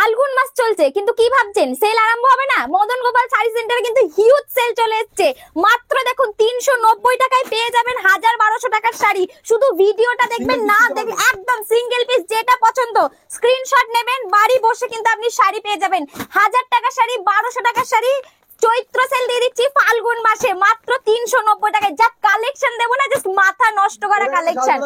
ফাল্গুন মাস চলছে কিন্তু কি ভাবছেন সেল আরম্ভ হবে না? মদন গোপাল শাড়ি সেন্টারে কিন্তু হিউজ সেল চলে এসেছে। মাত্র দেখুন 390 টাকায় পেয়ে যাবেন 1000-1200 টাকার শাড়ি। শুধু ভিডিওটা দেখবেন, না দেখবেন একদম সিঙ্গেল পিস যেটা পছন্দ স্ক্রিনশট নেবেন, বাড়ি বসে কিন্তু আপনি শাড়ি পেয়ে যাবেন। 1000 টাকার শাড়ি, 1200 টাকার শাড়ি চৈত্র সেল দিয়ে দিচ্ছি ফাল্গুন মাসে মাত্র 390 টাকায়। যা কালেকশন দেবো না, জাস্ট মাথা নষ্ট করা কালেকশন।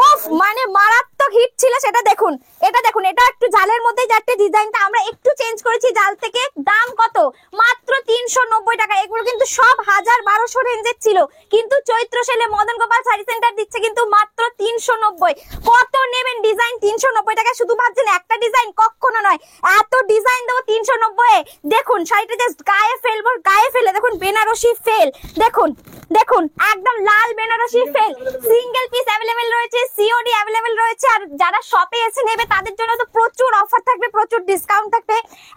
ওফ, মানে মারাত্মক হিট ছিল সেটা। দেখুন এটা, দেখুন এটা একটু জালের মধ্যে যাচ্ছে, ডিজাইনটা আমরা একটু চেঞ্জ করেছি জাল থেকে। দাম কত? মাত্র 390 টাকা। এগুলো কিন্তু সব 1000-1200 রেঞ্জের ছিল, কিন্তু চৈত্র সেলে মদন গোপাল শাড়ি সেন্টার দিচ্ছে কিন্তু মাত্র 390। কত নেবেন ডিজাইন 390 টাকা? শুধু ভাবছেন একটা ডিজাইন, কখনো নয়, এত ডিজাইন দেবো 390। দেখুন শাড়িটা জাস্ট গায়ে ফেলবো, গায়ে ফেলে দেখুন বেনারসি ফেল, দেখুন দেখুন একদম লাল বেনারসি ফেল। সিঙ্গেল পিস অ্যাভেলেবেল রয়েছে, সিওডি অ্যাভেলেবেল রয়েছে। আর যারা শপে এসে নেবে তাদের জন্য তো প্রচুর অফার থাকবে, প্রচুর ডিসকাউন্ট থাকবে।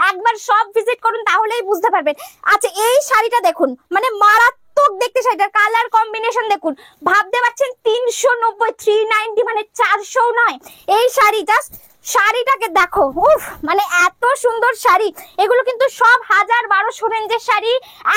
একবার শপ ভিজিট করুন তাহলেই বুঝতে পারবেন। আচ্ছা এই শাড়িটা দেখুন, মানে মারাত্মক দেখতে শাড়িটার কালার কম্বিনেশন দেখুন। ভাবতে পারছেন 390, 390 মানে 400 নয়। এই শাড়ি জাস্ট শাড়িটাকে দেখো, উফ, মানে এত সুন্দর শাড়ি। এগুলো কিন্তু সব 1000-1200 রেঞ্জের শাড়ি।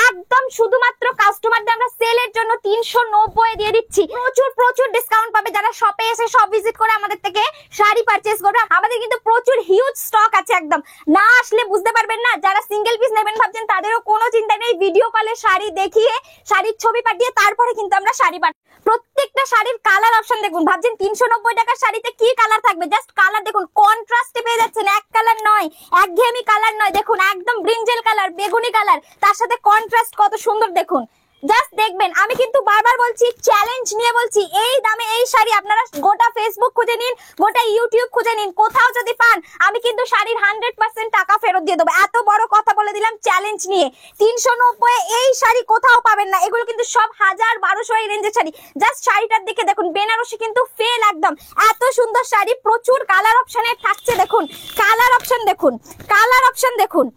একদম শুধুমাত্র কাস্টমারদের আমরা সেলের জন্য 390 দিয়ে দিচ্ছি। প্রচুর প্রচুর ডিসকাউন্ট পাবে যারা শপে এসে শপ ভিজিট করে আমাদের থেকে শাড়ি পারচেজ করবে। আমাদের কিন্তু প্রচুর হিউজ স্টক আছে, একদম না আসলে বুঝতে পারবেন না। যারা সিঙ্গেল পিস নেবেন ভাবছেন তাদেরও কোনো চিন্তা নেই, ভিডিও কলে শাড়ি দেখিয়ে শাড়ির ছবি পাঠিয়ে তারপরে কিন্তু আমরা শাড়ি পাঠাই। প্রত্যেকটা শাড়ির কালার অপশন দেখুন। ভাবছেন 390 টাকার শাড়িতে কি কালার থাকবে? জাস্ট কালার দেখুন, কন্ট্রাস্টে পেয়ে যাচ্ছেন। এক কালার নয়, একঘেয়েমি কালার নয়, দেখুন একদম ব্রিঞ্জেল কালার, বেগুনি কালার, তার সাথে কন্ট্রাস্ট কত সুন্দর দেখুন। জাস্ট দেখবেন, আমি কিন্তু বারবার বলছি, চ্যালেঞ্জ নিয়ে বলছি, এই দামে এই শাড়ি আপনারা গোটা ফেসবুক খুঁজে নিন, গোটা ইউটিউব খুঁজে নিন, কোথাও যদি পান আমি কিন্তু শাড়ির 100% টাকা ফেরত দিয়ে দেবো। এত বড় কথা বলে দিলাম চ্যালেঞ্জ নিয়ে। 390 এই শাড়ি কোথাও পাবেন না। এগুলো কিন্তু সব 1000-1200 এই রেঞ্জের শাড়ি। জাস্ট শাড়িটার দিকে দেখুন, বেনারসি কিন্তু ফেল একদম। এত সুন্দর শাড়ি, প্রচুর কালার অপশনে থাকছে। দেখুন কালার অপশন দেখুন, কালার অপশন দেখুন,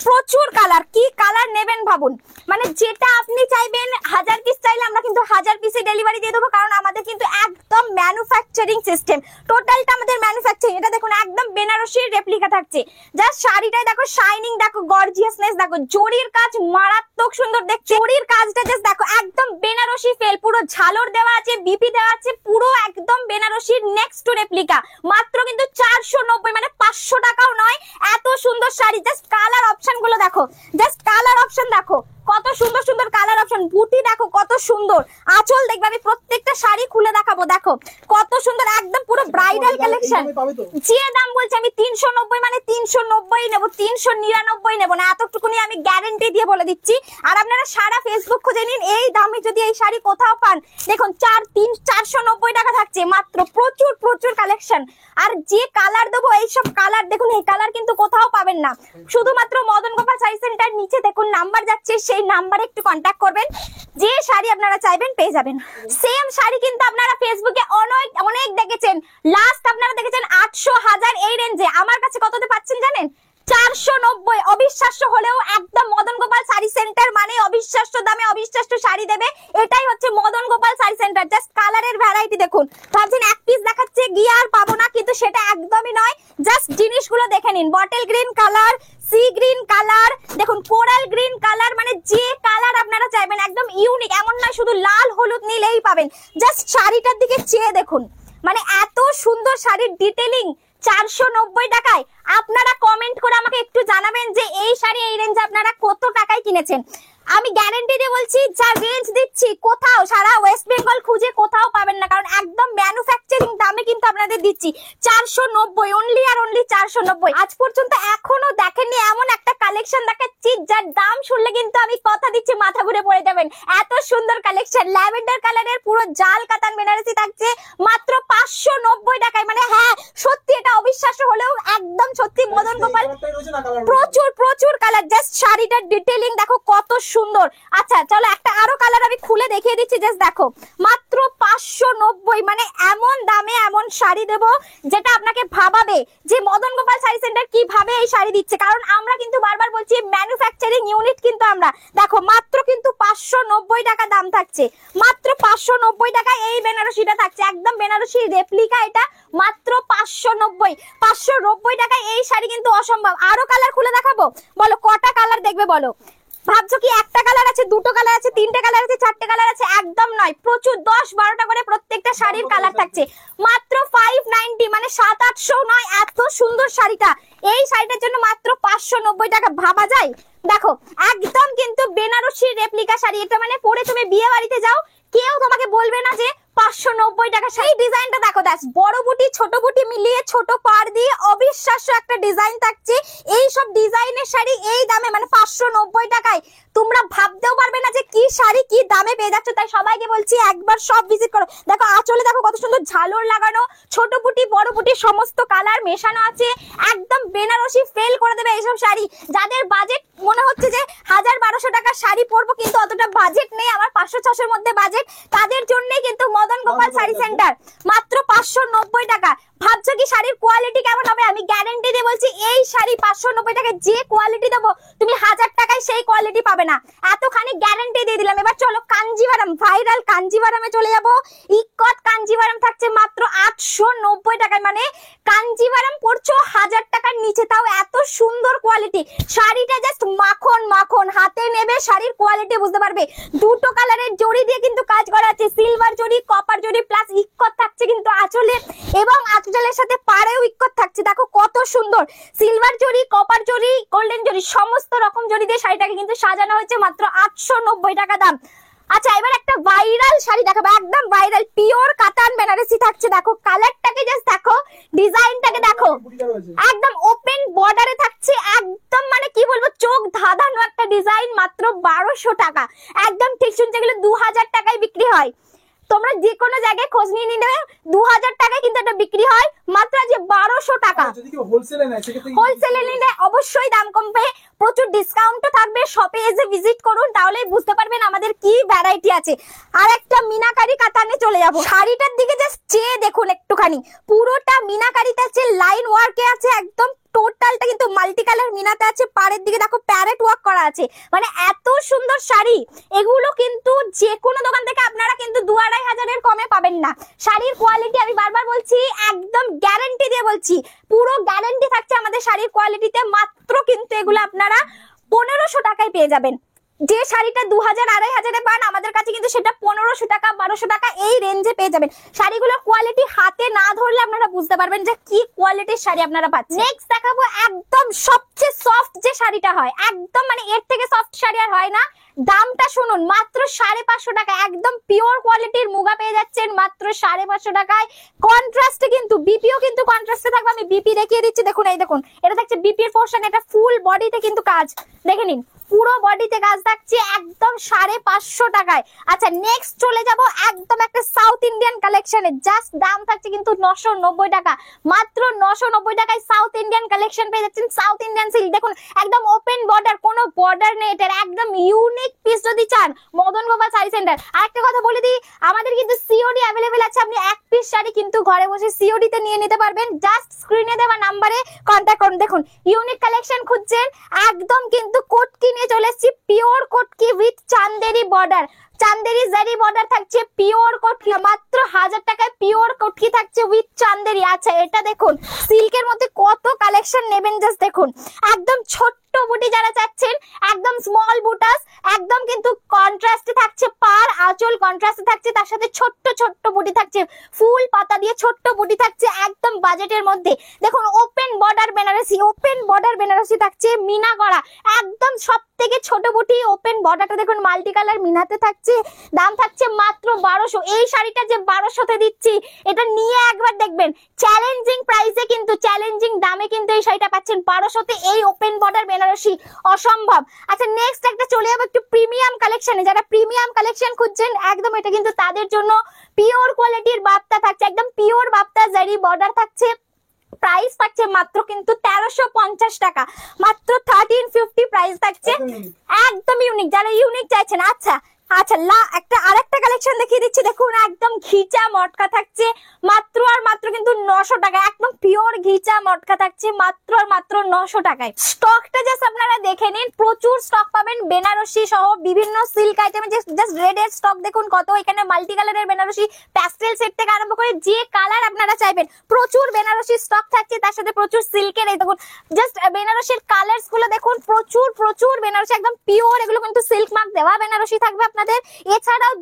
প্রচুর কালার। কি কালার নেবেন ভাবুন, মানে যেটা আপনি চাইবেন। 1000 পিস চাইলে আমরা কিন্তু 1000 পিসে ডেলিভারি দিয়ে দেবো, কারণ আমাদের কিন্তু একদম ম্যানুফ্যাকচারিং সিস্টেম, টোটালটা আমাদের ম্যানুফ্যাকচারিং। এটা দেখুন একদম বেনারসির রেপ্লিকা থাকছে। জাস্ট শাড়িটাই দেখো, শাইনিং দেখো, গর্জিয়াসনেস দেখো, জরির কাজ মারাত্মক সুন্দর দেখছে। জরির কাজটা জাস্ট দেখো, একদম বেনারসি ফেল, পুরো ঝালর দেওয়া আছে, বিপি দেওয়া আছে, পুরো একদম বেনারসির নেক্সট টু রেপ্লিকা। মাত্র কিন্তু 490, মানে 500 টাকাও নয়। এত সুন্দর শাড়ি, জাস্ট কালার অপশন গুলো দেখো, জাস্ট কালার অপশন দেখো, কত সুন্দর সুন্দর কালার অপশন। বুটি দেখো কত সুন্দর, আঁচল দেখবে, আমি প্রত্যেকটা শাড়ি খুলে দেখাবো। দেখো কত সুন্দর, একদম পুরো ব্রাইডাল কালেকশন। যে দাম বলছি আমি 390, মানে 390 নেবো, 399 নেবো না, এতটুকুনি আমি গ্যারেন্টি দিয়ে বলে দিচ্ছি। আর আপনারা সারা ফেসবুক খুঁজে নিন, এই দামে যদি এই শাড়ি কোথাও পান, দেখুন 490 টাকা থাকছে মাত্র। প্রচুর প্রচুর কালেকশন। আর যে কালার দেবো, এইসব কালার দেখুন, এই কালার কিন্তু কোথাও পাবেন না, শুধুমাত্র মদন গোপাল শাড়ি সেন্টার। নিচে দেখুন নাম্বার যাচ্ছে, সেই নাম্বারে একটু কন্ট্যাক্ট করবেন, যে শাড়ি আপনারা চাইবেন পেয়ে যাবেন। সেম শাড়ি কিন্তু আপনারা ফেসবুকে অনেক অনেক দেখেছেন, লাস্ট আপনারা দেখেছেন 800-1000 এই রেঞ্জে। আমার কাছে কততে পাচ্ছেন জানেন? 490। অবিশ্বাস্য হলেও একদম মদন গোপাল শাড়ি সেন্টার মানে অবিশ্বাস্য দামে অবিশ্বাস্য শাড়ি দেবে। এটাই হচ্ছে মদন গোপাল শাড়ি সেন্টার। জাস্ট কালারের ভ্যারাইটি দেখুন। ভাবছেন এক পিস দেখাচ্ছে গিয়ে আর পাবো না, কিন্তু সেটা একদমই নয়। জাস্ট জিনিসগুলো দেখে নিন, bottle green colour, sea green colour, দেখুন কোরাল গ্রিন কালার, মানে যে কালার আপনারা চাইবেন একদম ইউনিক। এমন নয় শুধু লাল হলুদ নিলেই পাবেন। জাস্ট শাড়িটার দিকে চেয়ে দেখুন, মানে এত সুন্দর শাড়ির ডিটেলিং 490 টাকায়। আপনারা কমেন্ট করে আমাকে একটু জানাবেন যে এই শাড়ি এই রেঞ্জে আপনারা কত টাকায় কিনেছেন। আমি গ্যারান্টি দিয়ে বলছি, যা রেঞ্জ দিচ্ছি কোথাও সারা ওয়েস্ট বেঙ্গল খুঁজে কোথাও পাবেন না, কারণ একদম ম্যানুফ্যাকচারিং দামে কিন্তু আপনাদের দিচ্ছি। 490 অনলি আর অনলি 490। আজ পর্যন্ত এখনো দেখেননি এমন একটা কালেকশন দেখাচ্ছি যার দাম শুনলে কিন্তু আমি কথা দিচ্ছি মাথা ঘুরে পড়ে যাবেন। এত সুন্দর কালেকশন, ল্যাভেন্ডার কালারের পুরো জাল কাতান বেনারসি থাকছে মাত্র 590 টাকায়। মানে হ্যাঁ সত্যি, এটা অবিশ্বাস্য হলেও একদম সত্যি মদন গোপাল। প্রচুর প্রচুর কালার, জাস্ট শাড়িটার ডিটেইলিং দেখো কত সুন্দর। আচ্ছা চলো একটা আরো কালার আমি খুলে দেখিয়ে দিচ্ছি। জাস্ট দেখো মাত্র 590, মানে এমন দামে এমন শাড়ি দেবো যেটা আপনাকে ভাবাবে যে মদন গোপাল শাড়ি সেন্টার কিভাবে এই শাড়ি দিচ্ছে। কারণ আমরা কিন্তু বারবার বারবার বলছি ম্যানুফ্যাকচারিং ইউনিট কিন্তু আমরা। দেখো মাত্র কিন্তু 590 টাকা দাম থাকছে, মাত্র 590 টাকা এই বেনারসিটা থাকছে, একদম বেনারসি রেপ্লিকা, এটা মাত্র 590 টাকায় এই শাড়ি কিন্তু অসম্ভব। আরো কালার খুলে দেখাবো, বলো কটা কালার দেখবে বলো? ভাবছো কি একটা কালার আছে, দুটো কালার আছে, তিনটে কালার আছে, চারটে কালার আছে? একদম নয়, প্রচুর 10-12টা করে প্রত্যেকটা শাড়ির কালার থাকছে। মাত্র 590 মানে 700-800 নয়, এত সুন্দর শাড়িটা। এই শাড়িটার জন্য মাত্র 590 টাকা, ভাবা যায়? দেখো একদম কিন্তু বেনারসি রেপ্লিকা শাড়ি, এটা মানে পরে তুমি বিয়ে বাড়িতে যাও, কেউ তোমাকে বলবে না যে 590 টাকা। সেই ডিজাইনটা দেখো, দাস বড় বুটি ছোট বুটি মিলিয়ে ছোট পাড় দিয়ে অবিশ্বাস্য একটা ডিজাইন থাকছে। এই সব ডিজাইনের শাড়ি এই দামে মানে 590 টাকায় তোমরা ভাবতেও পারবে না যে কি শাড়ি কি দামে পেয়ে যাচ্ছ। তাই সবাইকে বলছি একবার সব ভিজিট করো। দেখো আঁচলে দেখো কত সুন্দর ঝালর লাগানো, ছোট বুটি বড় বুটি সমস্ত কালার মেশানো আছে, একদম বেনারসি ফেল করে দেবে এইসব শাড়ি। যাদের বাজেট মনে হচ্ছে যে 1000-1200 টাকার শাড়ি পরবো কিন্তু অতটা বাজেট নেই, আমার 500-600 এর মধ্যে বাজেট, তাদের জন্যই কিন্তু মদন গোপাল শাড়ি সেন্টার মাত্র 590 টাকা। ভাবছো কি শাড়ির কোয়ালিটি কেমন হবে? আমি গ্যারান্টি দিয়ে বলছি এই শাড়ি 590 টাকায় যে কোয়ালিটি দেবো তুমি 1000 টাকায় সেই কোয়ালিটি পাবে না, এতখানি গ্যারান্টি দিয়ে দিলাম। এবার চলো কাঞ্জিভারাম, ভাইরাল কাঞ্জিভারামে চলে যাবো। ইকত কাঞ্জিভারাম থাকছে মাত্র 890 টাকায়, মানে কাঞ্জিভারাম পড়ছো 1000 টাকার নিচে, তাও এত সুন্দর কোয়ালিটি। শাড়িটা জাস্ট মাখন মাখন, হাতে নেবে শাড়ির কোয়ালিটি বুঝতে পারবে। দুটো কালারের জড়ি দিয়ে কিন্তু কাজ করা আছে, সিলভার জড়ি কপার জড়ি প্লাস ইকত থাকছে কিন্তু আঁচলে, এবং আঁচলের সাথে পাড়েও ইকত থাকছে। দেখো কত সুন্দর, সিলভার জড়ি কপার জড়ি গোল্ডেন জড়ি সমস্ত রকম জড়ি দিয়ে শাড়িটাকে কিন্তু সাজানো হয়েছে, মাত্র 890 টাকা দাম। আচ্ছা এবার একটা ভাইরাল শাড়ি দেখাবো, একদম ভাইরাল পিওর কাতান বেনারসি থাকছে। দেখো কালারটাকে জাস্ট দেখো, ডিজাইনটাকে দেখো, একদম ওপেন বর্ডারে থাকছে, একদম মানে কি বলবো চোখ ধাঁধানো একটা ডিজাইন, মাত্র 1200 টাকা। একদম ঠিক শুনছে, এগুলো 2000 টাকায় বিক্রি হয়। তোমরা যে কোনো জায়গায় খোঁজ নিয়ে নিলে 2000 টাকায় কিন্তু এটা বিক্রি হয়, মাত্র আজ 1200 টাকা। হোলসেলে নিলে অবশ্যই দাম কমবে, প্রচুর ডিসকাউন্টও থাকবে। শপে এসে ভিজিট করুন, তাহলেই বুঝতে পারবেন আমাদের কি ভ্যারাইটি আছে। আর একটা মিনাকারি কাতানে চলে যাব, শাড়িটার দিকে জাস্ট চেয়ে দেখুন একটুখানি, পুরোটা মিনাকারিতে আছে, লাইন ওয়ার্কে আছে, একদম টোটালটা কিন্তু মাল্টি কালার মিনাতে আছে, পাড়ের দিকে দেখো প্যারেট ওয়ার্ক করা আছে, মানে এত সুন্দর শাড়ি। এগুলো কিন্তু যে কোনো দোকান থেকে আপনারা কিন্তু 2500 এর কমে পাবেন না। শাড়ির কোয়ালিটি আমি বারবার বলছি, একদম গ্যারান্টি দিয়ে বলছি, পুরো গ্যারান্টি থাকছে আমাদের শাড়ির কোয়ালিটিতে। মাত্র কিন্তু এগুলো আপনারা 1500 টাকায় পেয়ে যাবেন। যে শাড়িটা 2000-2500 এ পান, আমাদের কাছে কিন্তু সেটা 1500 টাকা 1200 টাকা এই রেঞ্জে পেয়ে যাবেন। শাড়িগুলোর কোয়ালিটি হাতে না ধরলে আপনারা বুঝতে পারবেন যে কি কোয়ালিটির শাড়ি আপনারা পাচ্ছেন। নেক্সট দেখাবো একদম সবচেয়ে সফট যে শাড়িটা হয়, একদম মানে এর থেকে সফট শাড়ি আর হয় না। দামটা শুনুন, মাত্র 550 টাকা, একদম পিওর কোয়ালিটির মুগা পেয়ে যাচ্ছেন মাত্র 550 টাকায়। কন্ট্রাস্টে কিন্তু বিপিও কিন্তু কন্ট্রাস্টে থাকবে, আমি বিপি দেখিয়ে দিচ্ছি। দেখুন এই দেখুন, এটা থাকছে বিপির পোর্শন, এটা ফুল বডিতে কিন্তু কাজ, দেখে নিন পুরো বডিতে কাজ থাকছে, একদম 550 টাকায়। আচ্ছা নেক্সট চলে যাব একদম একটা সাউথ ইন্ডিয়ান কালেকশনে, জাস্ট দাম থাকছে কিন্তু 990 টাকা, মাত্র 990 টাকায় সাউথ ইন্ডিয়ান কালেকশন পেয়ে যাচ্ছেন। সাউথ ইন্ডিয়ান সিল্ক দেখুন, একদম ওপেন বর্ডার, কোনো বর্ডার নেই, এটার একদম ইউনিক পিস যদি চান মদন গোপাল শাড়ি সেন্টার। আরেকটা কথা বলে দিই, আমাদের কিন্তু সিওডি অ্যাভেলেবেল আছে, আপনি এক পিস শাড়ি কিন্তু ঘরে বসে সিওডি তে নিয়ে নিতে পারবেন। জাস্ট স্ক্রিনে দেওয়া নাম্বারে কন্ট্যাক্ট করুন। দেখুন ইউনিক কালেকশন খুঁজছেন, একদম কিন্তু কোটকি নিয়ে চলে এসেছি, পিওর কোটকি with Chanderi border, Chanderi zari border থাকছে, পিওর কোটকি মাত্র 1000 টাকায় পিওর কোটকি থাকছে উইথ চান্দেরি। আচ্ছা এটা দেখুন সিল্কের মধ্যে কত কালেকশন নেবেন, জাস্ট দেখুন একদম ছোট্ট বুটি যারা চাচ্ছেন, একদম স্মল বুটাস, একদম কিন্তু কন্ট্রাস্টে থাকছে, পার আঁচল কন্ট্রাস্টে থাকছে, তার সাথে ছোট্ট ছোট্ট বুটি থাকছে, ফুল পাতা দিয়ে ছোট্ট বুটি থাকছে, একদম বাজেটের মধ্যে। দেখুন open border Banarasi, open border Banarasi থাকছে মিনা করা, একদম সব থেকে ছোট বুটি ওপেন বর্ডারটা দেখুন মাল্টি কালার মিনাতে থাকছে, দাম থাকছে মাত্র 1200। এই শাড়িটা যে 1200 তে দিচ্ছি, এটা নিয়ে একবার দেখবেন, চ্যালেঞ্জিং প্রাইসে কিন্তু চ্যালেঞ্জিং দামে কিন্তু এই শাড়িটা পাচ্ছেন 1200 তে, এই ওপেন বর্ডার বেনারসি অসম্ভব। আচ্ছা নেক্সট একটা চলে যাবো একটু প্রিমিয়াম কালেকশনে, যারা প্রিমিয়াম কালেকশন খুঁজছেন একদম এটা কিন্তু তাদের জন্য। পিওর কোয়ালিটির বাপ্তা থাকছে, একদম পিওর বাপ্তা জারি বর্ডার থাকছে, প্রাইস থাকছে মাত্র কিন্তু 1350 টাকা, মাত্র 1350 প্রাইস থাকছে, একদম ইউনিক, যারা ইউনিক চাইছেন। আচ্ছা আচ্ছা একটা আরেকটা কালেকশন দেখিয়ে দিচ্ছি, দেখুন একদম ঘিচা মটকা থাকছে মাত্র আর মাত্র কিন্তু 900 টাকা, একদম পিওর ঘিচা মটকা থাকছে মাত্র আর মাত্র 900 টাকায়। স্টকটা জাস্ট আপনারা দেখে নিন, প্রচুর স্টক পাবেন বেনারসি সহ বিভিন্ন সিল্ক আইটেমে। জাস্ট রেড এর স্টক দেখুন কত, এখানে মাল্টি কালারের বেনারসি প্যাস্টেল সেট থেকে আরম্ভ করে যে কালার আপনারা চাইবেন প্রচুর বেনারসি স্টক থাকছে, তার সাথে প্রচুর সিল্কের। এই দেখুন জাস্ট বেনারসির কালার্স গুলো দেখুন, প্রচুর প্রচুর বেনারসি একদম পিওর, এগুলো কিন্তু সিল্ক মার্ক দেওয়া বেনারসি থাকবে আপনাদের। এছাড়াও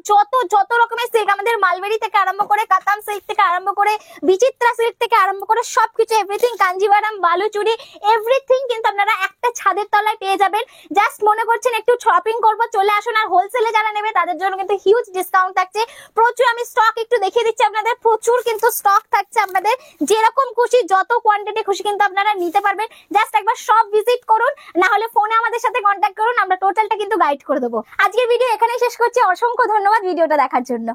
যত রকমের সিল্ক, আমাদের মালবেরি থেকে আরম্ভ করে কাতান সিল্ক থেকে আরম্ভ করে বিচিত্রা সিল্ক থেকে আরম্ভ করে সবকিছু এভরিথিং, কাঞ্জিভারাম বালুচুরি এভরিথিং কিন্তু আপনারা একটা ছাদের তলায় পেয়ে যাবেন। জাস্ট মনে করছেন একটু শপিং করবো, চলে আসুন। আর হোলসেলে যারা নেবে তাদের জন্য কিন্তু হিউজ ডিসকাউন্ট থাকছে প্রচুর। আমি স্টক একটু দেখিয়ে দিচ্ছি আপনাদের, প্রচুর কিন্তু স্টক থাকছে আপনাদের, যেরকম খুশি যত কোয়ান্টিটি খুশি কিন্তু আপনারা নিতে পারবেন। জাস্ট একবার সব ভিজিট করুন, না হলে ফোনে আমাদের সাথে কন্ট্যাক্ট করুন, আমরা টোটালটা কিন্তু গাইড করে দেবো। আজকের ভিডিও এখানেই শেষ করছি, অসংখ্য ধন্যবাদ ভিডিওটা দেখার জন্য।